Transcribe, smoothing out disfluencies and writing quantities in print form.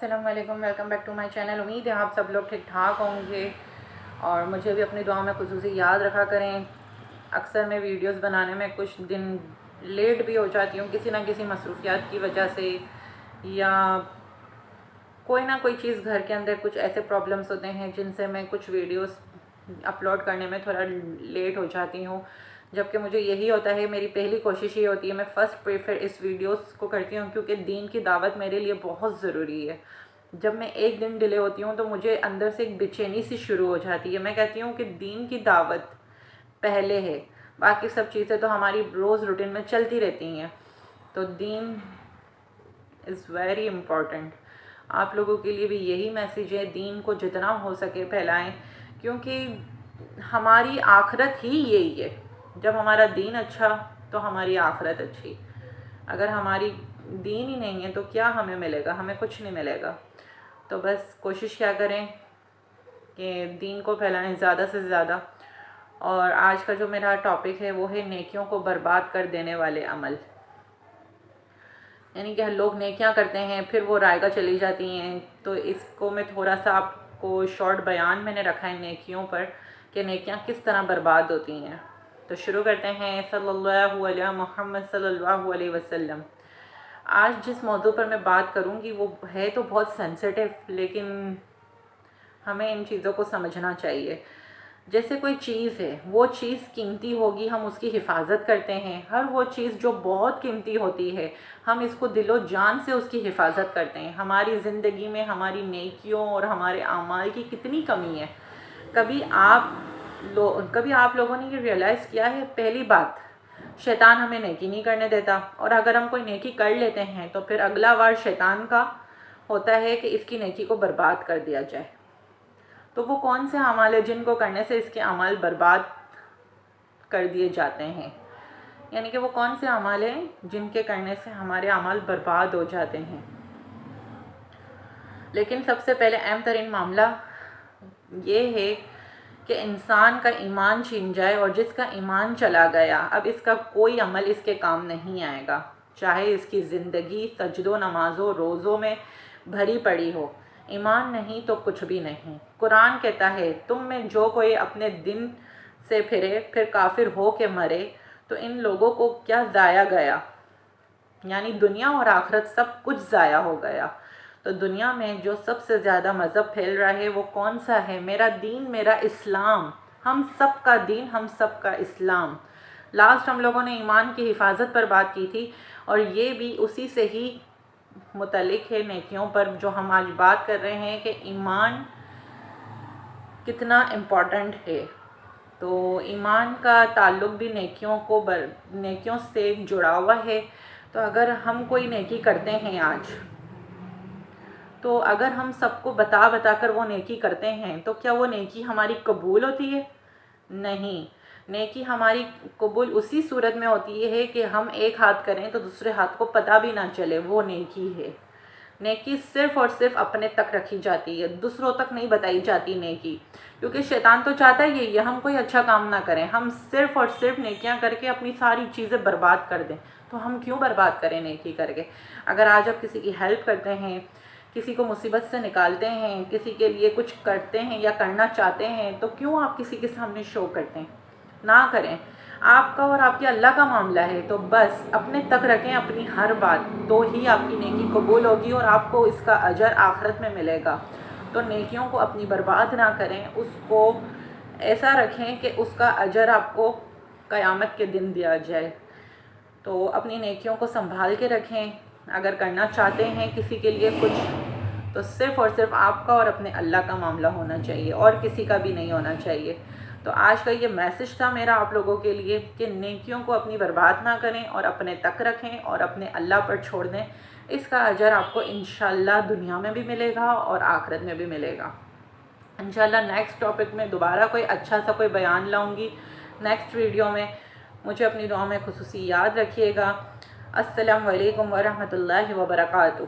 السلام علیکم، welcome back to my channel. امید ہے آپ سب لوگ ٹھیک ٹھاک ہوں گے اور مجھے بھی اپنی دعا میں خصوصی یاد رکھا کریں۔ اکثر میں ویڈیوز بنانے میں کچھ دن لیٹ بھی ہو جاتی ہوں کسی نہ کسی مصروفیات کی وجہ سے، یا کوئی نہ کوئی چیز گھر کے اندر کچھ ایسے پرابلمس ہوتے ہیں جن سے میں کچھ ویڈیوز اپلوڈ کرنے میں تھوڑا لیٹ ہو جاتی ہوں، جبکہ مجھے یہی ہوتا ہے، میری پہلی کوشش یہ ہوتی ہے، میں فرسٹ پریفر اس ویڈیوز کو کرتی ہوں کیونکہ دین کی دعوت میرے لیے بہت ضروری ہے۔ جب میں ایک دن ڈیلے ہوتی ہوں تو مجھے اندر سے ایک بے چینی سی شروع ہو جاتی ہے۔ میں کہتی ہوں کہ دین کی دعوت پہلے ہے، باقی سب چیزیں تو ہماری روز روٹین میں چلتی رہتی ہیں، تو دین از ویری امپورٹنٹ۔ آپ لوگوں کے لیے بھی یہی میسیج ہے، دین کو جتنا ہو سکے پھیلائیں، کیونکہ ہماری آخرت ہی یہی ہے۔ جب ہمارا دین اچھا تو ہماری آخرت اچھی۔ اگر ہماری دین ہی نہیں ہے تو کیا ہمیں ملے گا؟ ہمیں کچھ نہیں ملے گا۔ تو بس کوشش کیا کریں کہ دین کو پھیلائیں زیادہ سے زیادہ۔ اور آج کا جو میرا ٹاپک ہے وہ ہے نیکیوں کو برباد کر دینے والے عمل۔ یعنی کہ لوگ نیکیاں کرتے ہیں پھر وہ رائگاں چلی جاتی ہیں، تو اس کو میں تھوڑا سا آپ کو شارٹ بیان میں نے رکھا ہے نیکیوں پر، کہ نیکیاں کس طرح برباد ہوتی ہیں۔ تو شروع کرتے ہیں۔ صلی اللہ علیہ محمد صلی اللہ علیہ وسلم۔ آج جس موضوع پر میں بات کروں گی وہ ہے تو بہت سینسیٹیو، لیکن ہمیں ان چیزوں کو سمجھنا چاہیے۔ جیسے کوئی چیز ہے، وہ چیز قیمتی ہوگی، ہم اس کی حفاظت کرتے ہیں۔ ہر وہ چیز جو بہت قیمتی ہوتی ہے، ہم اس کو دل و جان سے اس کی حفاظت کرتے ہیں۔ ہماری زندگی میں ہماری نیکیوں اور ہمارے اعمال کی کتنی کمی ہے۔ کبھی آپ لوگوں نے یہ ریئلائز کیا ہے؟ پہلی بات، شیطان ہمیں نیکی نہیں کرنے دیتا، اور اگر ہم کوئی نیکی کر لیتے ہیں تو پھر اگلا وار شیطان کا ہوتا ہے کہ اس کی نیکی کو برباد کر دیا جائے۔ تو وہ کون سے اعمال ہیں جن کو کرنے سے اس کے اعمال برباد کر دیے جاتے ہیں؟ یعنی کہ وہ کون سے اعمال ہیں جن کے کرنے سے ہمارے اعمال برباد ہو جاتے ہیں؟ لیکن سب سے پہلے اہم ترین معاملہ یہ ہے کہ انسان کا ایمان چھین جائے، اور جس کا ایمان چلا گیا اب اس کا کوئی عمل اس کے کام نہیں آئے گا، چاہے اس کی زندگی سجدوں نمازوں روزوں میں بھری پڑی ہو۔ ایمان نہیں تو کچھ بھی نہیں۔ قرآن کہتا ہے، تم میں جو کوئی اپنے دین سے پھرے پھر کافر ہو کے مرے تو ان لوگوں کو کیا ضائع گیا؟ یعنی دنیا اور آخرت سب کچھ ضائع ہو گیا۔ تو دنیا میں جو سب سے زیادہ مذہب پھیل رہا ہے وہ کون سا ہے؟ میرا دین، میرا اسلام، ہم سب کا دین، ہم سب کا اسلام۔ لاسٹ ہم لوگوں نے ایمان کی حفاظت پر بات کی تھی، اور یہ بھی اسی سے ہی متعلق ہے نیکیوں پر جو ہم آج بات کر رہے ہیں، کہ ایمان کتنا امپورٹنٹ ہے۔ تو ایمان کا تعلق بھی نیکیوں سے جڑا ہوا ہے۔ تو اگر ہم کوئی نیکی کرتے ہیں آج، تو اگر ہم سب کو بتا کر وہ نیکی کرتے ہیں تو کیا وہ نیکی ہماری قبول ہوتی ہے؟ نہیں۔ نیکی ہماری قبول اسی صورت میں ہوتی ہے کہ ہم ایک ہاتھ کریں تو دوسرے ہاتھ کو پتہ بھی نہ چلے وہ نیکی ہے۔ نیکی صرف اور صرف اپنے تک رکھی جاتی ہے، دوسروں تک نہیں بتائی جاتی نیکی، کیونکہ شیطان تو چاہتا ہی یہی ہے ہم کوئی اچھا کام نہ کریں، ہم صرف اور صرف نیکیاں کر کے اپنی ساری چیزیں برباد کر دیں۔ تو ہم کیوں برباد کریں نیکی کر کے؟ اگر آج آپ کسی کی ہیلپ کرتے ہیں، کسی کو مصیبت سے نکالتے ہیں، کسی کے لیے کچھ کرتے ہیں یا کرنا چاہتے ہیں، تو کیوں آپ کسی کے سامنے شو کرتے ہیں؟ نہ کریں۔ آپ کا اور آپ کے اللہ کا معاملہ ہے، تو بس اپنے تک رکھیں اپنی ہر بات، تو ہی آپ کی نیکی قبول ہوگی اور آپ کو اس کا اجر آخرت میں ملے گا۔ تو نیکیوں کو اپنی برباد نہ کریں، اس کو ایسا رکھیں کہ اس کا اجر آپ کو قیامت کے دن دیا جائے۔ تو اپنی نیکیوں کو سنبھال کے رکھیں۔ اگر کرنا چاہتے ہیں کسی کے لیے کچھ، تو صرف اور صرف آپ کا اور اپنے اللہ کا معاملہ ہونا چاہیے، اور کسی کا بھی نہیں ہونا چاہیے۔ تو آج کا یہ میسج تھا میرا آپ لوگوں کے لیے، کہ نیکیوں کو اپنی برباد نہ کریں اور اپنے تک رکھیں اور اپنے اللہ پر چھوڑ دیں۔ اس کا اجر آپ کو انشاءاللہ دنیا میں بھی ملے گا اور آخرت میں بھی ملے گا۔ انشاءاللہ نیکسٹ ٹاپک میں دوبارہ کوئی اچھا سا کوئی بیان لاؤں گی نیکسٹ ویڈیو میں۔ مجھے اپنی دعا میں خصوصی یاد رکھیے گا۔ السلام علیکم ورحمۃ اللہ وبرکاتہ۔